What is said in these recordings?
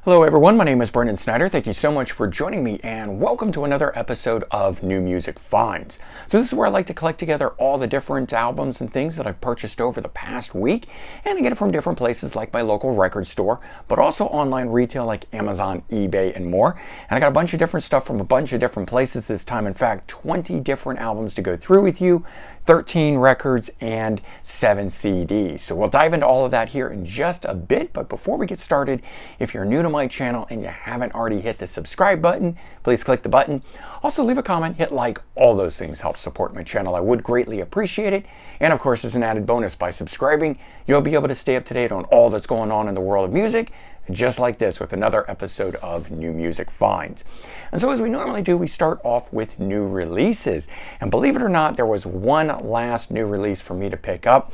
Hello everyone, my name is Brendan Snyder. Thank you so much for joining me and welcome to another episode of New Music Finds. So this is where I like to collect together all the different albums and things that I've purchased over the past week, and I get it from different places like my local record store, but also online retail like Amazon, eBay, and more. And I got a bunch of different stuff from a bunch of different places this time. In fact, 20 different albums to go through with you, 13 records, and 7 CDs. So we'll dive into all of that here in just a bit, but before we get started, if you're new to my channel and you haven't already hit the subscribe button, please click the button. Also leave a comment, hit like, all those things help support my channel. I would greatly appreciate it. And of course, as an added bonus, by subscribing, you'll be able to stay up to date on all that's going on in the world of music, just like this with another episode of New Music Finds. And so as we normally do, we start off with new releases. And believe it or not, there was one last new release for me to pick up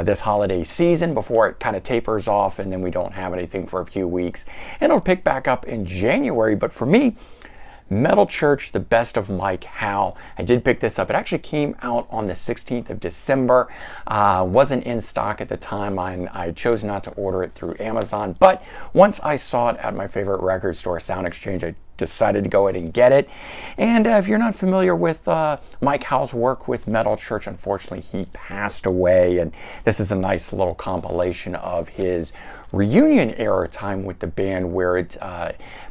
this holiday season before it kind of tapers off and then we don't have anything for a few weeks. And it'll pick back up in January. But for me, Metal Church, The Best of Mike Howe. I did pick this up. It actually came out on the 16th of December. Wasn't in stock at the time. I chose not to order it through Amazon. But once I saw it at my favorite record store, Sound Exchange, I decided to go ahead and get it. And if you're not familiar with Mike Howe's work with Metal Church, unfortunately he passed away. And this is a nice little compilation of his reunion era time with the band, where it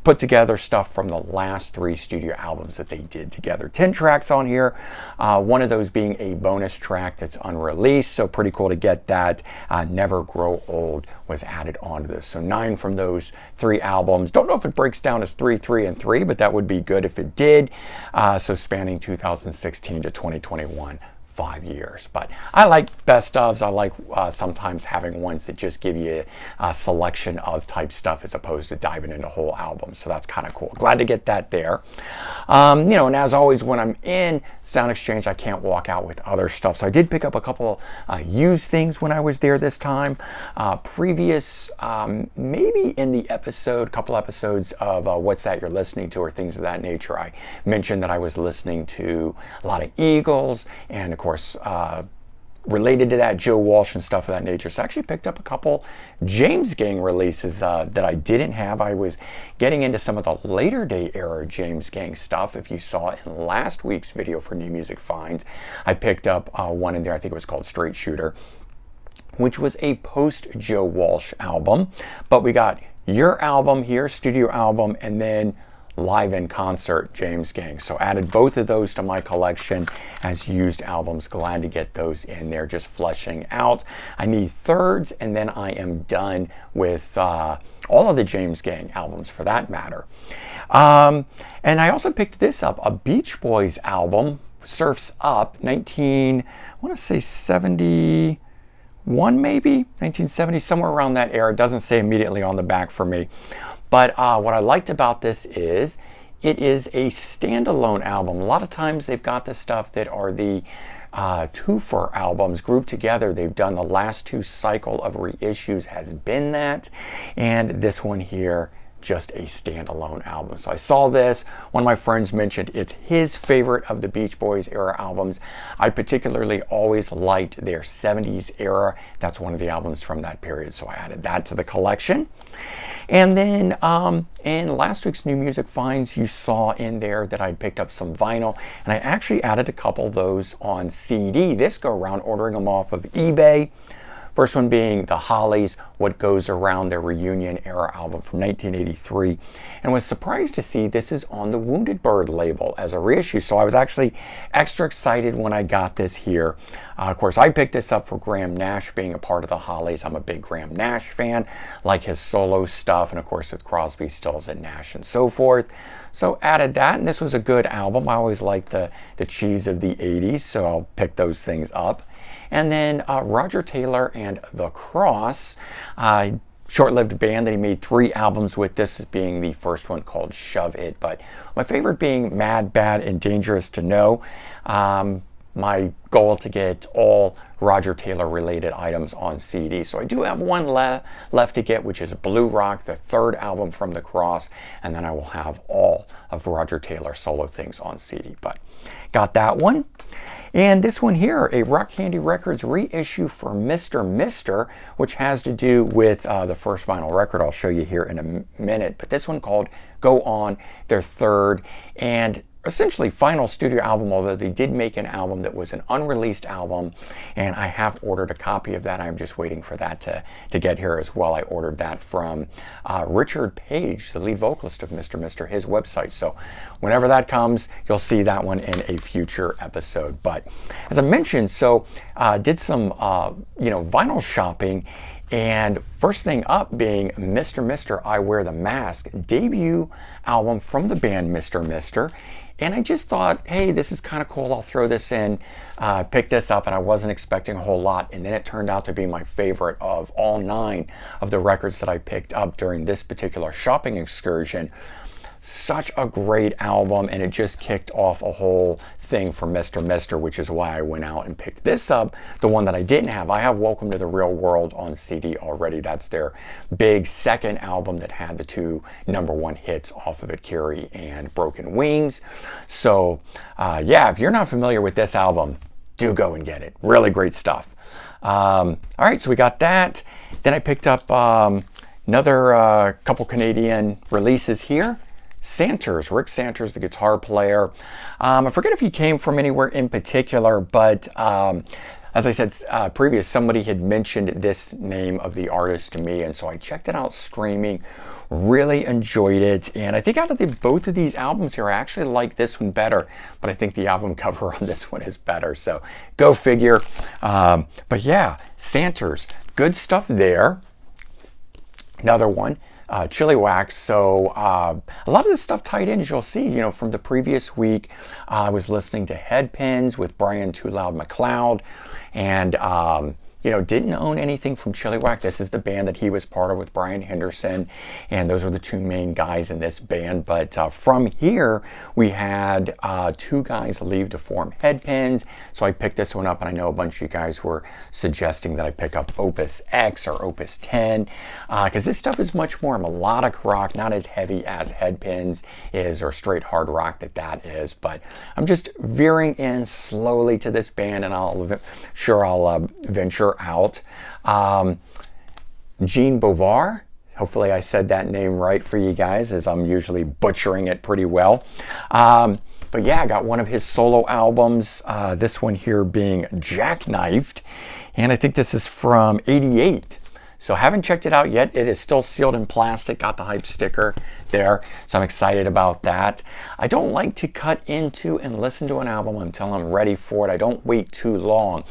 put together stuff from the last 3 studio albums that they did together. 10 tracks on here, one of those being a bonus track that's unreleased, so pretty cool to get that. Never Grow Old was added onto this, so 9 from those 3 albums. Don't know if it breaks down as 3, 3, and 3, but that would be good if it did. So spanning 2016 to 2021. 5 years. But I like best ofs. I like sometimes having ones that just give you a selection of type stuff as opposed to diving into whole albums. So that's kind of cool. Glad to get that there. And as always, when I'm in Sound Exchange, I can't walk out with other stuff. So I did pick up a couple used things when I was there this time. Previous, maybe in the couple episodes of What's That You're Listening To or things of that nature, I mentioned that I was listening to a lot of Eagles and of course related to that, Joe Walsh and stuff of that nature. So I actually picked up a couple James Gang releases that I didn't have. I was getting into some of the later day era James Gang stuff. If you saw in last week's video for New Music Finds, I picked up one in there, I think it was called Straight Shooter, which was a post Joe Walsh album. But we got your album here, studio album, and then live in concert James Gang. So added both of those to my collection as used albums. Glad to get those in there, just fleshing out. I need thirds and then I am done with all of the James Gang albums for that matter. And I also picked this up, a Beach Boys album, Surf's Up, I want to say 71 maybe, 1970, somewhere around that era. It doesn't say immediately on the back for me. But what I liked about this is it is a standalone album. A lot of times they've got the stuff that are the twofer albums grouped together. They've done the last 2 cycle of reissues has been that. And this one here, just a standalone album. So I saw this, one of my friends mentioned it's his favorite of the Beach Boys era albums. I particularly always liked their 70s era. That's one of the albums from that period, so I added that to the collection. And then in last week's New Music Finds, you saw in there that I'd picked up some vinyl, and I actually added a couple of those on CD this go around, ordering them off of eBay. First one being the Hollies, What Goes Around, their reunion era album from 1983. And was surprised to see this is on the Wounded Bird label as a reissue. So I was actually extra excited when I got this here. Of course, I picked this up for Graham Nash being a part of the Hollies. I'm a big Graham Nash fan, like his solo stuff, and of course with Crosby, Stills, and Nash and so forth. So added that, and this was a good album. I always liked the cheese of the 80s, so I'll pick those things up. And then Roger Taylor and The Cross, short-lived band that he made 3 albums with, this being the first one called Shove It. But my favorite being Mad, Bad, and Dangerous to Know. my goal to get all Roger Taylor related items on CD. So I do have one left to get, which is Blue Rock, the third album from The Cross, and then I will have all of Roger Taylor solo things on CD. But got that one. And this one here, a Rock Candy Records reissue for Mr. Mister, which has to do with the first vinyl record I'll show you here in a minute. But this one called Go On, their third and essentially final studio album, although they did make an album that was an unreleased album, and I have ordered a copy of that. I'm just waiting for that to get here as well. I ordered that from Richard Page, the lead vocalist of Mr. Mister, his website. So whenever that comes, you'll see that one in a future episode. But as I mentioned, so did some vinyl shopping, and first thing up being Mr. Mister, I Wear the Mask, debut album from the band Mr. Mister. And I just thought, hey, this is kind of cool. I'll throw this in, pick this up, and I wasn't expecting a whole lot. And then it turned out to be my favorite of all 9 of the records that I picked up during this particular shopping excursion. Such a great album, and it just kicked off a whole thing for Mr. Mister, which is why I went out and picked this up, the one that I didn't have. I have Welcome to the Real World on CD already. That's their big second album that had the 2 #1 hits off of it, Curie and Broken Wings. So yeah, if you're not familiar with this album, do go and get it. Really great stuff. All right, so we got that. Then I picked up another couple Canadian releases here. Santers, Rick Santers, the guitar player. I forget if he came from anywhere in particular, but as I said previous, somebody had mentioned this name of the artist to me, and so I checked it out streaming, really enjoyed it, and I think out of both of these albums here, I actually like this one better, but I think the album cover on this one is better, so go figure. But yeah, Santers, good stuff there. Another one. Chili Wax. So a lot of this stuff tied in, as you'll see, from the previous week. I was listening to Headpins with Brian Too Loud McLeod, and didn't own anything from Chili Wax. This is the band that he was part of with Brian Henderson, and those are the 2 main guys in this band. But from here, we had 2 guys leave to form Headpins, so I picked this one up, and I know a bunch of you guys were suggesting that I pick up Opus X or Opus 10, because this stuff is much more melodic rock, not as heavy as Headpins is, or straight hard rock that is. But I'm just veering in slowly to this band, and I'll venture out. Jean Bovar, hopefully I said that name right for you guys, as I'm usually butchering it pretty well. But yeah, I got one of his solo albums, this one here being Jackknifed, and I think this is from '88. So haven't checked it out yet. It is still sealed in plastic, got the hype sticker there, so I'm excited about that. I don't like to cut into and listen to an album until I'm ready for it. I don't wait too long.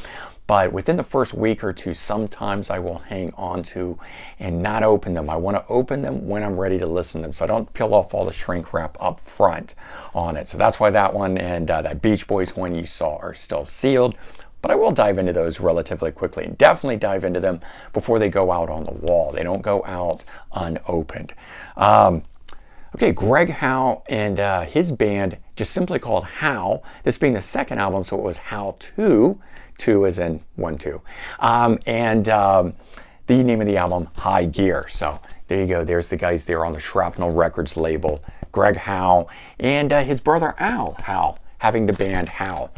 But within the first week or 2, sometimes I will hang on to and not open them. I want to open them when I'm ready to listen to them, so I don't peel off all the shrink wrap up front on it. So that's why that one and that Beach Boys one you saw are still sealed. But I will dive into those relatively quickly, and definitely dive into them before they go out on the wall. They don't go out unopened. Okay, Greg Howe and his band, just simply called Howe. This being the second album, so it was Howe 2. 2 as in 1, 2. And the name of the album, High Gear. So there you go. There's the guys there on the Shrapnel Records label. Greg Howe and his brother Al Howe, having the band Howe.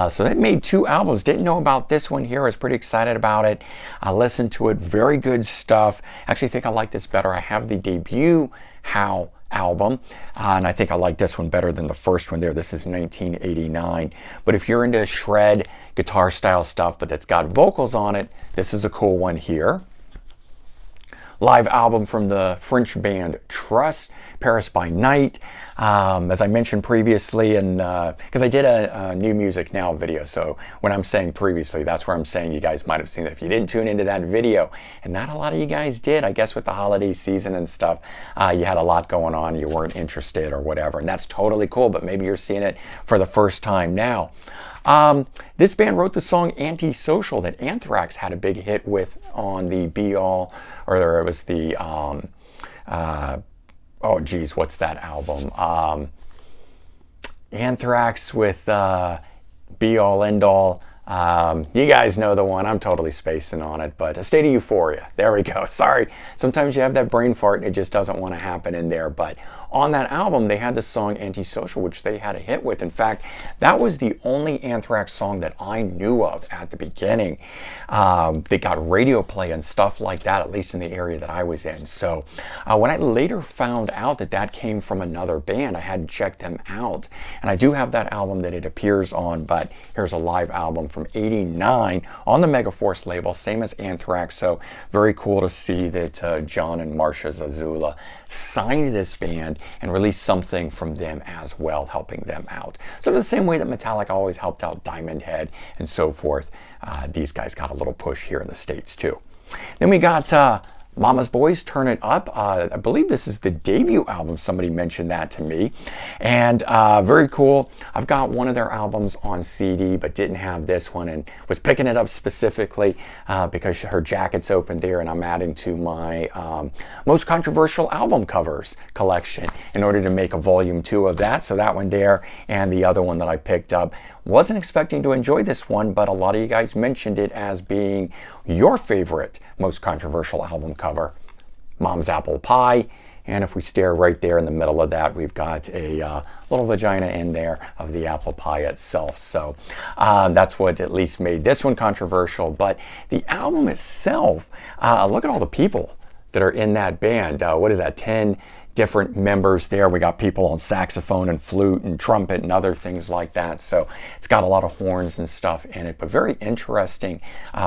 So that made 2 albums. Didn't know about this one here. I was pretty excited about it. I listened to it. Very good stuff. Actually think I like this better. I have the debut Howe album, and I think I like this one better than the first one there. This is 1989. But if you're into shred guitar style stuff, but that's got vocals on it, this is a cool one here. Live album from the French band Trust, Paris by Night. As I mentioned previously, and because I did a New Music Now video, so when I'm saying previously, that's where I'm saying you guys might have seen it if you didn't tune into that video, and not a lot of you guys did. I guess with the holiday season and stuff, you had a lot going on, you weren't interested or whatever, and that's totally cool, but maybe you're seeing it for the first time now. This band wrote the song Antisocial that Anthrax had a big hit with on the it was the, oh geez, what's that album? Anthrax with Be All End All. You guys know the one. I'm totally spacing on it, but A State of Euphoria. There we go. Sorry. Sometimes you have that brain fart and it just doesn't want to happen in there. But on that album, they had the song Antisocial, which they had a hit with. In fact, that was the only Anthrax song that I knew of at the beginning. They got radio play and stuff like that, at least in the area that I was in. So when I later found out that that came from another band, I had to check them out. And I do have that album that it appears on, but here's a live album from '89 on the Megaforce label, same as Anthrax. So very cool to see that John and Marcia Zazula signed this band and released something from them as well, helping them out. So the same way that Metallica always helped out Diamond Head and so forth, these guys got a little push here in the States too. Then we got Mama's Boys, Turn It Up. I believe this is the debut album. Somebody mentioned that to me. And very cool. I've got one of their albums on CD, but didn't have this one, and was picking it up specifically because her jacket's open there, and I'm adding to my most controversial album covers collection in order to make a volume 2 of that. So that one there, and the other one that I picked up. Wasn't expecting to enjoy this one, but a lot of you guys mentioned it as being your favorite most controversial album cover, Mom's Apple Pie. And if we stare right there in the middle of that, we've got a little vagina in there of the apple pie itself. So that's what at least made this one controversial. But the album itself, look at all the people that are in that band. What is that, 10 different members there. We got people on saxophone and flute and trumpet and other things like that. So it's got a lot of horns and stuff in it, but very interesting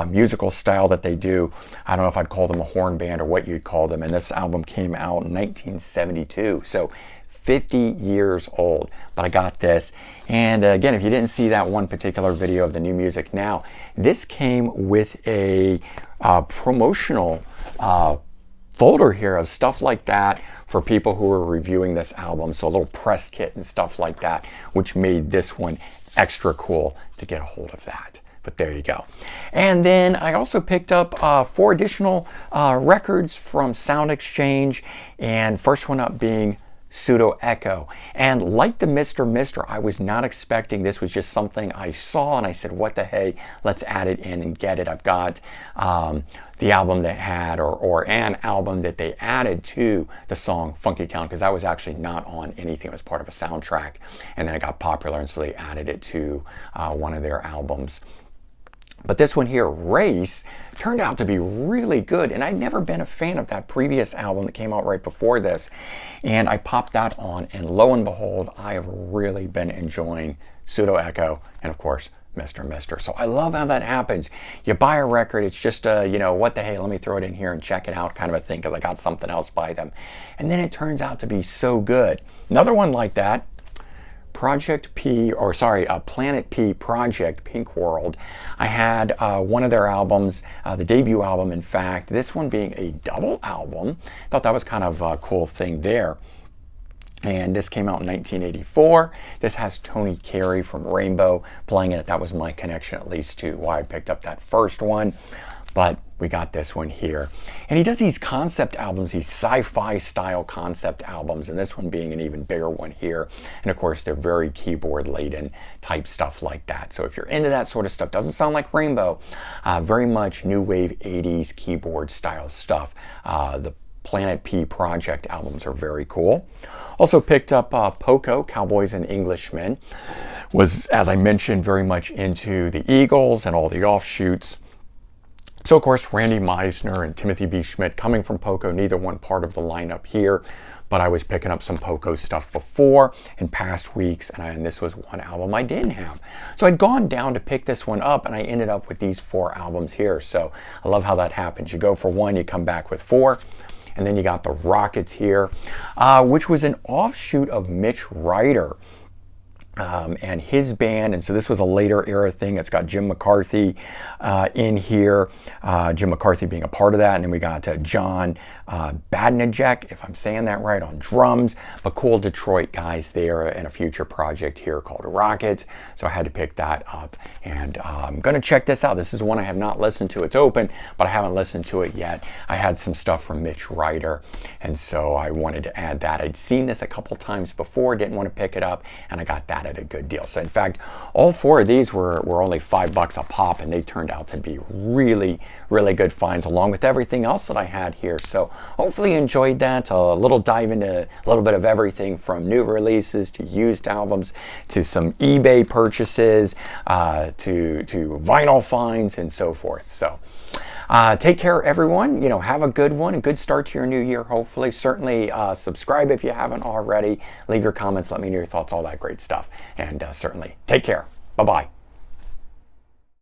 musical style that they do. I don't know if I'd call them a horn band or what you'd call them. And this album came out in 1972. So 50 years old, but I got this. And again, if you didn't see that one particular video of the New Music Now, this came with a promotional folder here of stuff like that for people who were reviewing this album. So a little press kit and stuff like that, which made this one extra cool to get a hold of that. But there you go. And then I also picked up 4 additional records from Sound Exchange, and first one up being Pseudo Echo. And like the Mr. I was not expecting this. Was just something I saw and I said, what the hey, let's add it in and get it. I've got the album that had, or an album that they added to the song Funky Town, because that was actually not on anything. It was part of a soundtrack, and then it got popular, and so they added it to one of their albums. But this one here, Race, turned out to be really good, and I'd never been a fan of that previous album that came out right before this. And I popped that on, and lo and behold, I have really been enjoying Pseudo Echo, and of course, Mr. So I love how that happens. You buy a record, it's just you know, what the hey, let me throw it in here and check it out kind of a thing, because I got something else by them. And then it turns out to be so good. Another one like that, Planet P Project, Pink World. I had one of their albums, the debut album, in fact, this one being a double album. Thought that was kind of a cool thing there. And this came out in 1984. This has Tony Carey from Rainbow playing it. That was my connection, at least, to why I picked up that first one. But we got this one here. And he does these concept albums, these sci-fi style concept albums, and this one being an even bigger one here. And of course, they're very keyboard laden type stuff like that. So if you're into that sort of stuff, doesn't sound like Rainbow, very much new wave 80s keyboard style stuff. The Planet P Project albums are very cool. Also picked up Poco, Cowboys and Englishmen. Was, as I mentioned, very much into the Eagles and all the offshoots. So, of course, Randy Meisner and Timothy B. Schmidt coming from Poco, neither one part of the lineup here, but I was picking up some Poco stuff before in past weeks, and this was one album I didn't have. So I'd gone down to pick this one up, and I ended up with these 4 albums here. So I love how that happens. You go for one, you come back with 4. And then you got the Rockets here, which was an offshoot of Mitch Ryder and his band. And so this was a later era thing. It's got Jim McCarthy in here, Jim McCarthy being a part of that. And then we got John Badnajek, if I'm saying that right, on drums. But cool Detroit guys there in a future project here called Rockets. So I had to pick that up. And I'm going to check this out. This is one I have not listened to. It's open, but I haven't listened to it yet. I had some stuff from Mitch Ryder, and so I wanted to add that. I'd seen this a couple times before, didn't want to pick it up, and I got that had at a good deal. So in fact, all 4 of these were only $5 a pop, and they turned out to be really, really good finds along with everything else that I had here. So hopefully you enjoyed that. A little dive into a little bit of everything from new releases to used albums to some eBay purchases to vinyl finds and so forth. So take care, everyone. Have a good one, a good start to your new year, hopefully. Certainly subscribe if you haven't already. Leave your comments, let me know your thoughts, all that great stuff. And certainly take care. Bye-bye.